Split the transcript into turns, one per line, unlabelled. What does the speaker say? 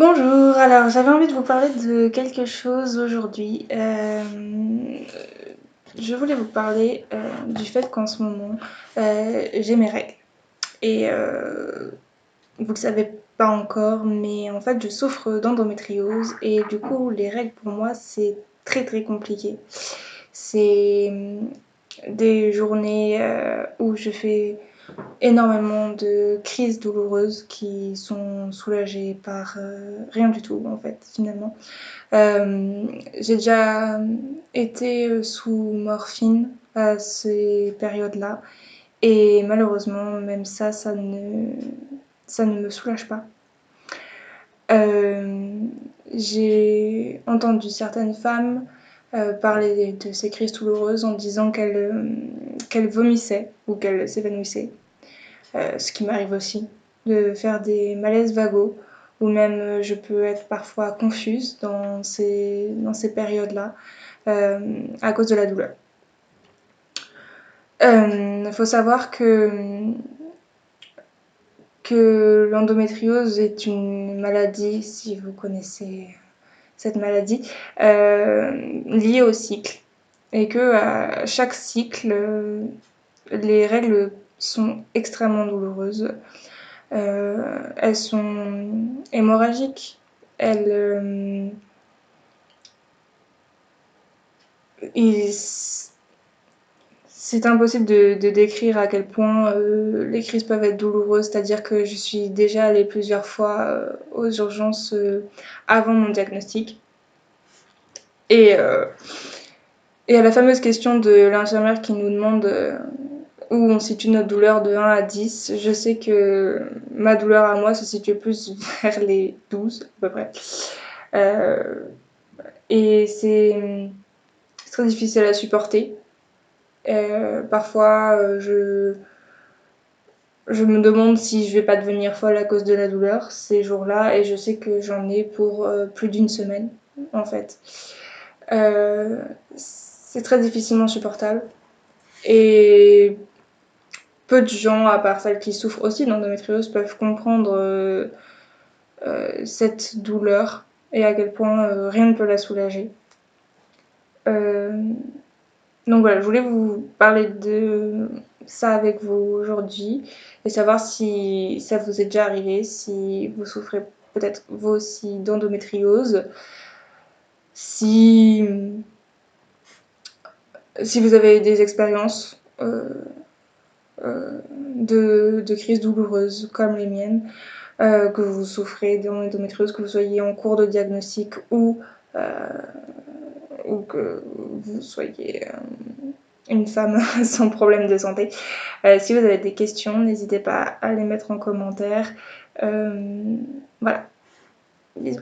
Bonjour, alors j'avais envie de vous parler de quelque chose aujourd'hui. Je voulais vous parler du fait qu'en ce moment, j'ai mes règles. Et vous le savez pas encore, mais en fait, je souffre d'endométriose. Et du coup, les règles pour moi, c'est très très compliqué. C'est des journées où je fais énormément de crises douloureuses qui sont soulagées par rien du tout en fait finalement. J'ai déjà été sous morphine à ces périodes-là et malheureusement même ça ne me soulage pas. Euh, j'ai entendu certaines femmes parler de ces crises douloureuses en disant qu'elles vomissaient ou qu'elles s'évanouissaient. Ce qui m'arrive aussi, de faire des malaises vagos, ou même je peux être parfois confuse dans ces périodes-là à cause de la douleur. Il faut savoir que l'endométriose est une maladie, si vous connaissez cette maladie, liée au cycle. Et que à chaque cycle, les règles sont extrêmement douloureuses. Elles sont hémorragiques. Il- c'est impossible de décrire à quel point les crises peuvent être douloureuses, c'est-à-dire que je suis déjà allée plusieurs fois aux urgences avant mon diagnostic. Et, euh, et à la fameuse question de l'infirmière qui nous demande où on situe notre douleur de 1 à 10, je sais que ma douleur à moi se situe plus vers les 12 à peu près. Euh, et c'est très difficile à supporter. Parfois, je me demande si je vais pas devenir folle à cause de la douleur ces jours-là, et je sais que j'en ai pour plus d'une semaine, en fait. C'est très difficilement supportable. Et peu de gens, à part celles qui souffrent aussi d'endométriose, peuvent comprendre cette douleur et à quel point rien ne peut la soulager. Euh, Donc voilà, je voulais vous parler de ça avec vous aujourd'hui et savoir si ça vous est déjà arrivé, si vous souffrez peut-être vous aussi d'endométriose, si, si vous avez des expériences de crises douloureuses comme les miennes, que vous souffrez d'endométriose, que vous soyez en cours de diagnostic euh, ou que vous soyez une femme sans problème de santé. Si vous avez des questions, n'hésitez pas à les mettre en commentaire. Voilà, bisous.